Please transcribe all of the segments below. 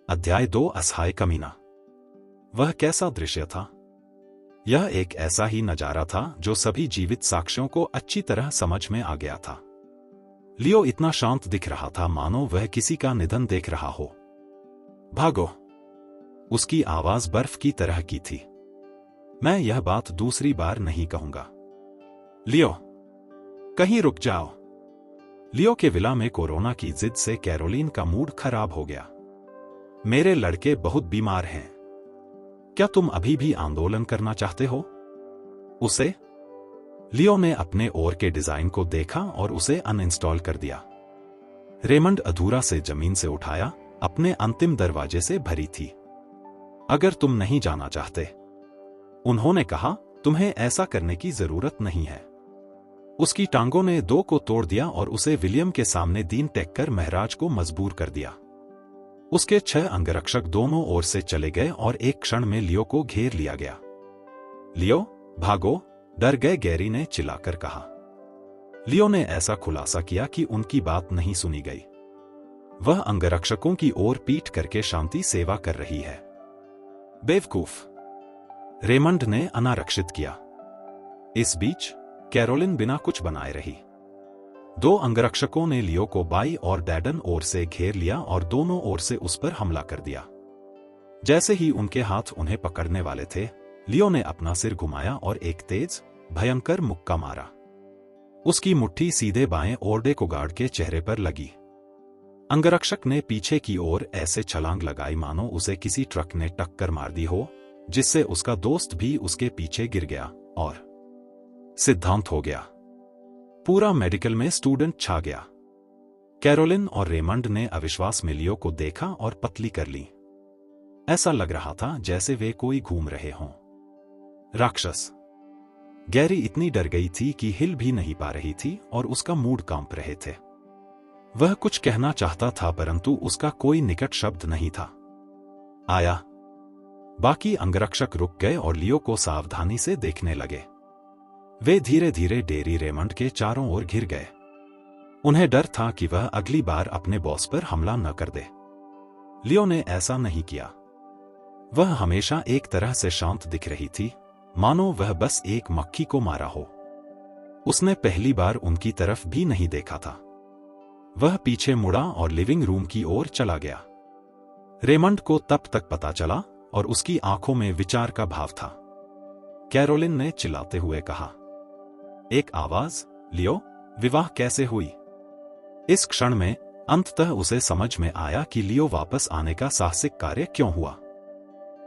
अध्याय 2 असहाय कमीना। वह कैसा दृश्य था। यह एक ऐसा ही नजारा था जो सभी जीवित साक्ष्यों को अच्छी तरह समझ में आ गया था। लियो इतना शांत दिख रहा था मानो वह किसी का निधन देख रहा हो। भागो! उसकी आवाज बर्फ की तरह की थी। मैं यह बात दूसरी बार नहीं कहूंगा। लियो, कहीं रुक जाओ। लियो के विला में कोरोना की जिद से कैरोलिन का मूड खराब हो गया। मेरे लड़के बहुत बीमार हैं। क्या तुम अभी भी आंदोलन करना चाहते हो? उसे? लियो ने अपने ओर के डिजाइन को देखा और उसे अनइंस्टॉल कर दिया। रेमंड अधूरा से जमीन से उठाया, अपने अंतिम दरवाजे से भरी थी। अगर तुम नहीं जाना चाहते, उन्होंने कहा, तुम्हें ऐसा करने की जरूरत नहीं है। उसकी टांगों ने 2 को तोड़ दिया और उसे विलियम के सामने दीन टेक कर महराज को मजबूर कर दिया। उसके 6 अंगरक्षक दोनों ओर से चले गए और एक क्षण में लियो को घेर लिया गया। लियो, भागो! डर गए, गैरी ने चिल्लाकर कहा। लियो ने ऐसा खुलासा किया कि उनकी बात नहीं सुनी गई। वह अंगरक्षकों की ओर पीठ करके शांति सेवा कर रही है। बेवकूफ! रेमंड ने अनारक्षित किया। इस बीच कैरोलिन बिना कुछ बनाए रही। 2 अंगरक्षकों ने लियो को बाई और डैडन ओर से घेर लिया और दोनों ओर से उस पर हमला कर दिया। जैसे ही उनके हाथ उन्हें पकड़ने वाले थे, लियो ने अपना सिर घुमाया और एक तेज, भयंकर मुक्का मारा। उसकी मुट्ठी सीधे बाएं ओरडे को गार्ड के चेहरे पर लगी। अंगरक्षक ने पीछे की ओर ऐसे छलांग लगाई मानो उसे किसी ट्रक ने टक्कर मार दी हो, जिससे उसका दोस्त भी उसके पीछे गिर गया और सिद्धांत हो गया। पूरा मेडिकल में स्टूडेंट छा गया। कैरोलिन और रेमंड ने अविश्वास में लियो को देखा और पतली कर ली। ऐसा लग रहा था जैसे वे कोई घूम रहे हों। राक्षस! गैरी इतनी डर गई थी कि हिल भी नहीं पा रही थी और उसका मूड कांप रहे थे। वह कुछ कहना चाहता था परंतु उसका कोई निकट शब्द नहीं था। आया। बाकी अंगरक्षक रुक गए और लियो को सावधानी से देखने लगे। वे धीरे धीरे डेरी रेमंड के चारों ओर घिर गए। उन्हें डर था कि वह अगली बार अपने बॉस पर हमला न कर दे। लियो ने ऐसा नहीं किया। वह हमेशा एक तरह से शांत दिख रही थी, मानो वह बस एक मक्खी को मारा हो। उसने पहली बार उनकी तरफ भी नहीं देखा था। वह पीछे मुड़ा और लिविंग रूम की ओर चला गया। रेमंड को तब तक पता चला और उसकी आंखों में विचार का भाव था। कैरोलिन ने चिल्लाते हुए कहा। एक आवाज, लियो, विवाह कैसे हुई? इस क्षण में अंततः उसे समझ में आया कि लियो वापस आने का साहसिक कार्य क्यों हुआ।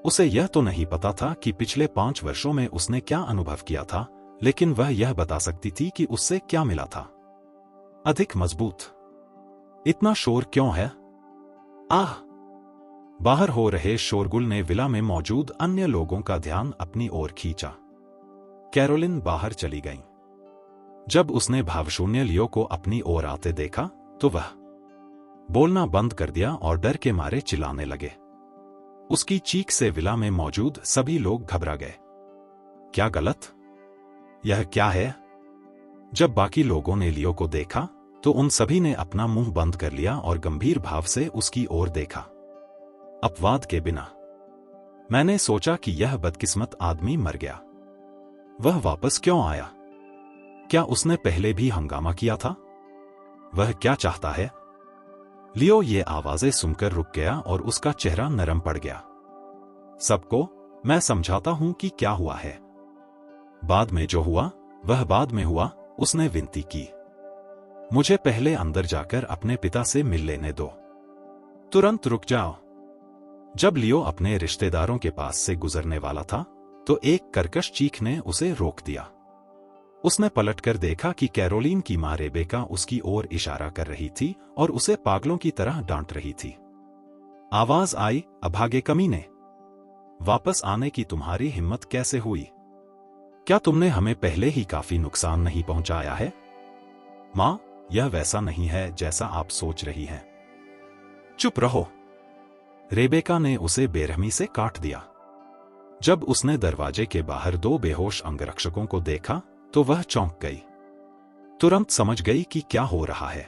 उसे यह तो नहीं पता था कि पिछले 5 वर्षों में उसने क्या अनुभव किया था, लेकिन वह यह बता सकती थी कि उससे क्या मिला था। अधिक मजबूत। इतना शोर क्यों है? आह! बाहर हो रहे शोरगुल ने विला में मौजूद अन्य लोगों का ध्यान अपनी ओर खींचा। कैरोलिन बाहर चली गई। जब उसने भावशून्य लियो को अपनी ओर आते देखा तो वह बोलना बंद कर दिया और डर के मारे चिल्लाने लगे। उसकी चीख से विला में मौजूद सभी लोग घबरा गए। क्या गलत? यह क्या है? जब बाकी लोगों ने लियो को देखा तो उन सभी ने अपना मुंह बंद कर लिया और गंभीर भाव से उसकी ओर देखा। अपवाद के बिना। मैंने सोचा कि यह बदकिस्मत आदमी मर गया। वह वापस क्यों आया? क्या उसने पहले भी हंगामा किया था? वह क्या चाहता है? लियो ये आवाजें सुनकर रुक गया और उसका चेहरा नरम पड़ गया। सबको मैं समझाता हूं कि क्या हुआ है। बाद में जो हुआ वह बाद में हुआ, उसने विनती की। मुझे पहले अंदर जाकर अपने पिता से मिल लेने दो। तुरंत रुक जाओ। जब लियो अपने रिश्तेदारों के पास से गुजरने वाला था तो एक कर्कश चीख ने उसे रोक दिया। उसने पलटकर देखा कि कैरोलिन की मां रेबेका उसकी ओर इशारा कर रही थी और उसे पागलों की तरह डांट रही थी। आवाज आई, अभागे कमीने! वापस आने की तुम्हारी हिम्मत कैसे हुई? क्या तुमने हमें पहले ही काफी नुकसान नहीं पहुंचाया है? मां, यह वैसा नहीं है जैसा आप सोच रही हैं। चुप रहो! रेबेका ने उसे बेरहमी से काट दिया। जब उसने दरवाजे के बाहर 2 बेहोश अंगरक्षकों को देखा तो वह चौंक गई। तुरंत समझ गई कि क्या हो रहा है।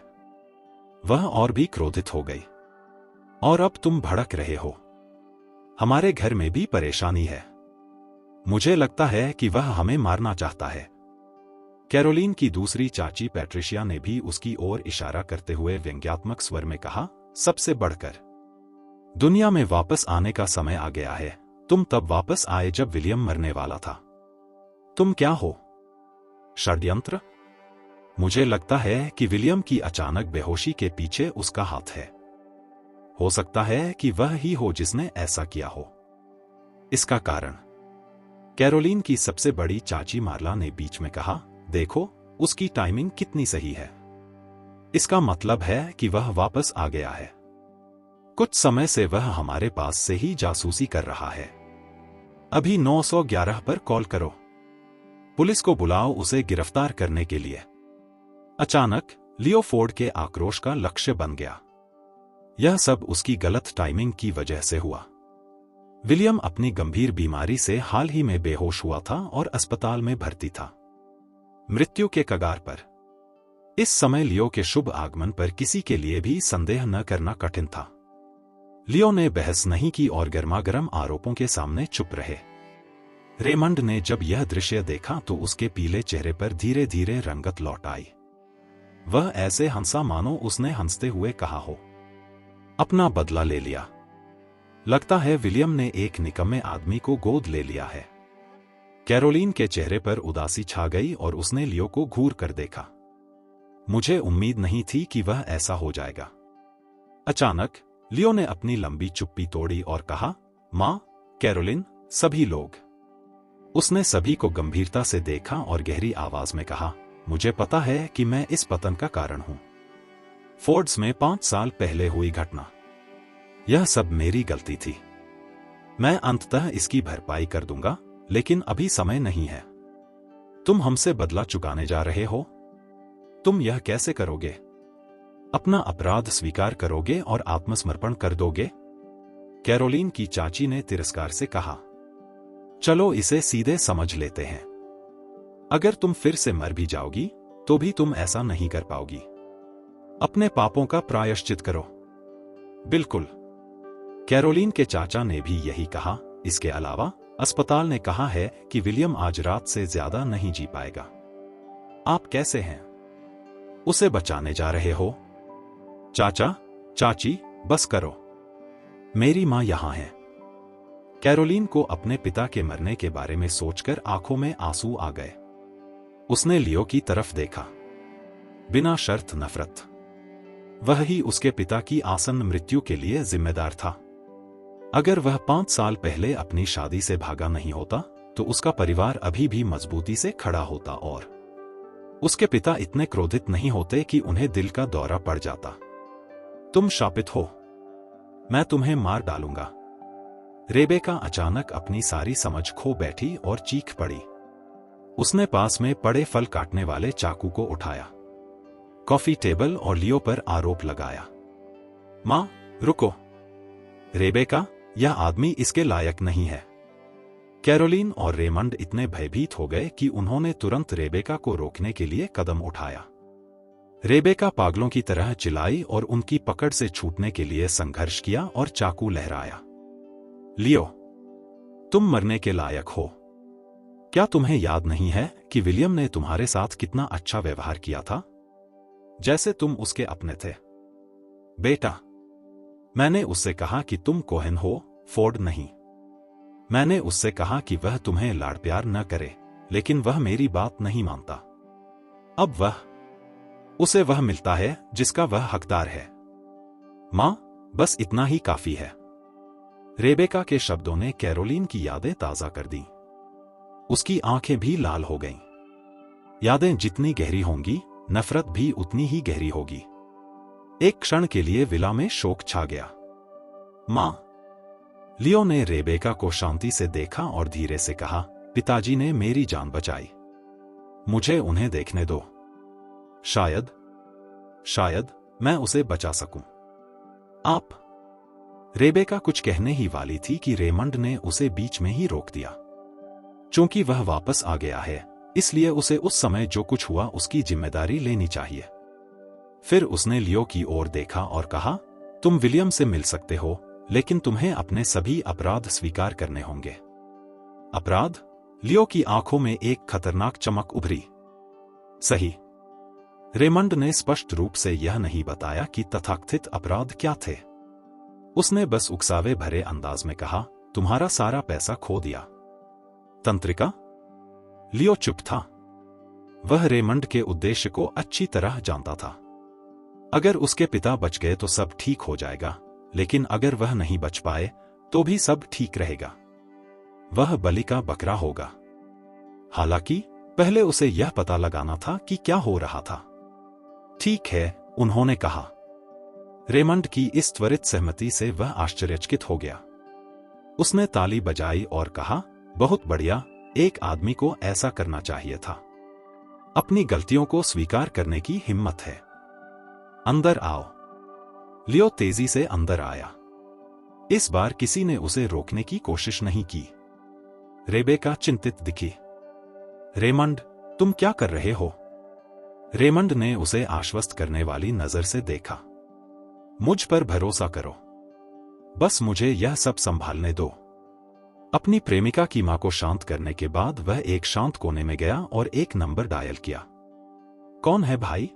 वह और भी क्रोधित हो गई। और अब तुम भड़क रहे हो। हमारे घर में भी परेशानी है। मुझे लगता है कि वह हमें मारना चाहता है। कैरोलिन की दूसरी चाची पैट्रिशिया ने भी उसकी ओर इशारा करते हुए व्यंग्यात्मक स्वर में कहा, सबसे बढ़कर। दुनिया में वापस आने का समय आ गया है। तुम तब वापस आए जब विलियम मरने वाला था। तुम क्या हो? षड्यंत्र? मुझे लगता है कि विलियम की अचानक बेहोशी के पीछे उसका हाथ है। हो सकता है कि वह ही हो जिसने ऐसा किया हो। इसका कारण? कैरोलिन की सबसे बड़ी चाची मार्ला ने बीच में कहा, देखो उसकी टाइमिंग कितनी सही है। इसका मतलब है कि वह वापस आ गया है। कुछ समय से वह हमारे पास से ही जासूसी कर रहा है। अभी 911 पर कॉल करो। पुलिस को बुलाओ उसे गिरफ्तार करने के लिए। अचानक लियो फोर्ड के आक्रोश का लक्ष्य बन गया। यह सब उसकी गलत टाइमिंग की वजह से हुआ। विलियम अपनी गंभीर बीमारी से हाल ही में बेहोश हुआ था और अस्पताल में भर्ती था, मृत्यु के कगार पर। इस समय लियो के शुभ आगमन पर किसी के लिए भी संदेह न करना कठिन था। लियो ने बहस नहीं की और गर्मागर्म आरोपों के सामने चुप रहे। रेमंड ने जब यह दृश्य देखा तो उसके पीले चेहरे पर धीरे धीरे रंगत लौट आई। वह ऐसे हंसा मानो उसने हंसते हुए कहा हो, अपना बदला ले लिया। लगता है विलियम ने एक निकम्मे आदमी को गोद ले लिया है। कैरोलिन के चेहरे पर उदासी छा गई और उसने लियो को घूर कर देखा। मुझे उम्मीद नहीं थी कि वह ऐसा हो जाएगा। अचानक लियो ने अपनी लंबी चुप्पी तोड़ी और कहा, मां, कैरोलिन, सभी लोग। उसने सभी को गंभीरता से देखा और गहरी आवाज में कहा, मुझे पता है कि मैं इस पतन का कारण हूं। फोर्ड्स में 5 साल पहले हुई घटना। यह सब मेरी गलती थी। मैं अंततः इसकी भरपाई कर दूंगा, लेकिन अभी समय नहीं है। तुम हमसे बदला चुकाने जा रहे हो। तुम यह कैसे करोगे? अपना अपराध स्वीकार करोगे और आत्मसमर्पण कर दोगे? कैरोलिन की चाची ने तिरस्कार से कहा, चलो इसे सीधे समझ लेते हैं। अगर तुम फिर से मर भी जाओगी तो भी तुम ऐसा नहीं कर पाओगी। अपने पापों का प्रायश्चित करो। बिल्कुल, कैरोलिन के चाचा ने भी यही कहा। इसके अलावा अस्पताल ने कहा है कि विलियम आज रात से ज्यादा नहीं जी पाएगा। आप कैसे हैं? उसे बचाने जा रहे हो? चाचा, चाची, बस करो। मेरी मां यहां है। कैरोलिन को अपने पिता के मरने के बारे में सोचकर आंखों में आंसू आ गए। उसने लियो की तरफ देखा। बिना शर्त नफरत। वह ही उसके पिता की आसन्न मृत्यु के लिए जिम्मेदार था। अगर वह 5 साल पहले अपनी शादी से भागा नहीं होता तो उसका परिवार अभी भी मजबूती से खड़ा होता और उसके पिता इतने क्रोधित नहीं होते कि उन्हें दिल का दौरा पड़ जाता। तुम शापित हो। मैं तुम्हें मार डालूंगा। रेबेका अचानक अपनी सारी समझ खो बैठी और चीख पड़ी। उसने पास में पड़े फल काटने वाले चाकू को उठाया, कॉफी टेबल और लियो पर आरोप लगाया। मां, रुको। रेबेका, यह आदमी इसके लायक नहीं है। कैरोलिन और रेमंड इतने भयभीत हो गए कि उन्होंने तुरंत रेबेका को रोकने के लिए कदम उठाया। रेबेका पागलों की तरह चिल्लाई और उनकी पकड़ से छूटने के लिए संघर्ष किया और चाकू लहराया। लियो, तुम मरने के लायक हो। क्या तुम्हें याद नहीं है कि विलियम ने तुम्हारे साथ कितना अच्छा व्यवहार किया था, जैसे तुम उसके अपने थे? बेटा, मैंने उससे कहा कि तुम कोहेन हो, फोर्ड नहीं। मैंने उससे कहा कि वह तुम्हें लाड़ प्यार न करे, लेकिन वह मेरी बात नहीं मानता। अब उसे वह मिलता है जिसका वह हकदार है। मां, बस इतना ही काफी है। रेबेका के शब्दों ने कैरोलिन की यादें ताजा कर दी। उसकी आंखें भी लाल हो गईं। यादें जितनी गहरी होंगी, नफरत भी उतनी ही गहरी होगी। एक क्षण के लिए विला में शोक छा गया। मां। लियो ने रेबेका को शांति से देखा और धीरे से कहा, पिताजी ने मेरी जान बचाई। मुझे उन्हें देखने दो। शायद मैं उसे बचा सकूं। आप। रेबेका कुछ कहने ही वाली थी कि रेमंड ने उसे बीच में ही रोक दिया। चूंकि वह वापस आ गया है, इसलिए उसे उस समय जो कुछ हुआ उसकी जिम्मेदारी लेनी चाहिए। फिर उसने लियो की ओर देखा और कहा, तुम विलियम से मिल सकते हो, लेकिन तुम्हें अपने सभी अपराध स्वीकार करने होंगे। अपराध? लियो की आंखों में एक खतरनाक चमक उभरी। सही। रेमंड ने स्पष्ट रूप से यह नहीं बताया कि तथाकथित अपराध क्या थे। उसने बस उकसावे भरे अंदाज में कहा, तुम्हारा सारा पैसा खो दिया। तंत्रिका? लियो चुप था। वह रेमंड के उद्देश्य को अच्छी तरह जानता था। अगर उसके पिता बच गए तो सब ठीक हो जाएगा, लेकिन अगर वह नहीं बच पाए तो भी सब ठीक रहेगा। वह बलि का बकरा होगा। हालांकि पहले उसे यह पता लगाना था कि क्या हो रहा था। ठीक है, उन्होंने कहा। रेमंड की इस त्वरित सहमति से वह आश्चर्यचकित हो गया। उसने ताली बजाई और कहा, बहुत बढ़िया, एक आदमी को ऐसा करना चाहिए था। अपनी गलतियों को स्वीकार करने की हिम्मत है। अंदर आओ। लियो तेजी से अंदर आया। इस बार किसी ने उसे रोकने की कोशिश नहीं की। रेबेका चिंतित दिखी। रेमंड, तुम क्या कर रहे हो? रेमंड ने उसे आश्वस्त करने वाली नजर से देखा। मुझ पर भरोसा करो। बस मुझे यह सब संभालने दो। अपनी प्रेमिका की मां को शांत करने के बाद वह एक शांत कोने में गया और एक नंबर डायल किया। कौन है भाई?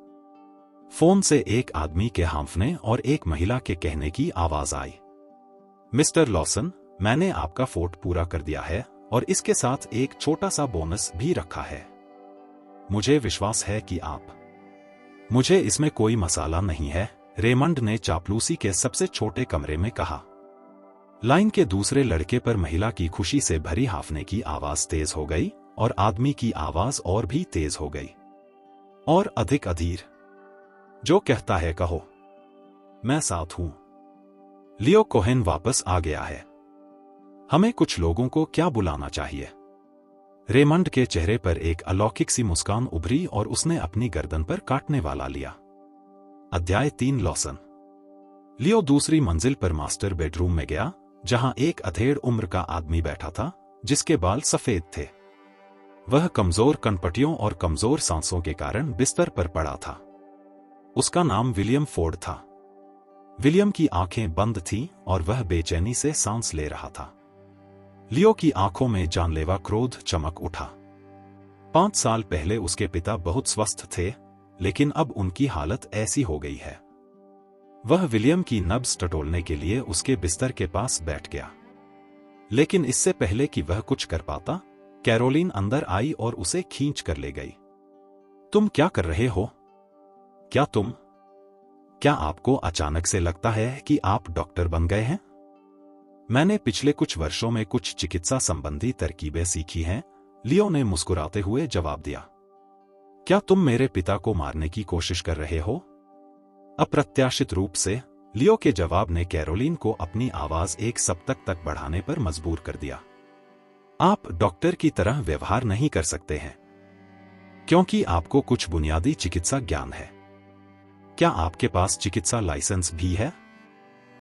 फोन से एक आदमी के हांफने और एक महिला के कहने की आवाज आई। मिस्टर लॉसन, मैंने आपका फोर्ट पूरा कर दिया है और इसके साथ एक छोटा सा बोनस भी रखा है। मुझे विश्वास है कि आप। मुझे इसमें कोई मसाला नहीं है, रेमंड ने चापलूसी के सबसे छोटे कमरे में कहा। लाइन के दूसरे लड़के पर महिला की खुशी से भरी हांफने की आवाज तेज हो गई और आदमी की आवाज और भी तेज हो गई और अधिक अधीर। जो कहता है कहो, मैं साथ हूं। लियो कोहेन वापस आ गया है। हमें कुछ लोगों को क्या बुलाना चाहिए? रेमंड के चेहरे पर एक अलौकिक सी मुस्कान उभरी और उसने अपनी गर्दन पर काटने वाला लिया। अध्याय 3 लॉसन। लियो दूसरी मंजिल पर मास्टर बेडरूम में गया, जहां एक अधेड़ उम्र का आदमी बैठा था, जिसके बाल सफेद थे। वह कमजोर कनपटियों और कमजोर सांसों के कारण बिस्तर पर पड़ा था। उसका नाम विलियम फोर्ड था। विलियम की आंखें बंद थीं और वह बेचैनी से सांस ले रहा था। लियो की आंखों में जानलेवा क्रोध चमक उठा। 5 साल पहले उसके पिता बहुत स्वस्थ थे, लेकिन अब उनकी हालत ऐसी हो गई है। वह विलियम की नब्ज टटोलने के लिए उसके बिस्तर के पास बैठ गया। लेकिन इससे पहले कि वह कुछ कर पाता, कैरोलिन अंदर आई और उसे खींच कर ले गई। तुम क्या कर रहे हो? क्या आपको अचानक से लगता है कि आप डॉक्टर बन गए हैं? मैंने पिछले कुछ वर्षों में कुछ चिकित्सा संबंधी तरकीबें सीखी हैं, लियो ने मुस्कुराते हुए जवाब दिया। क्या तुम मेरे पिता को मारने की कोशिश कर रहे हो? अप्रत्याशित रूप से लियो के जवाब ने कैरोलिन को अपनी आवाज एक सप्तक तक बढ़ाने पर मजबूर कर दिया। आप डॉक्टर की तरह व्यवहार नहीं कर सकते हैं, क्योंकि आपको कुछ बुनियादी चिकित्सा ज्ञान है। क्या आपके पास चिकित्सा लाइसेंस भी है?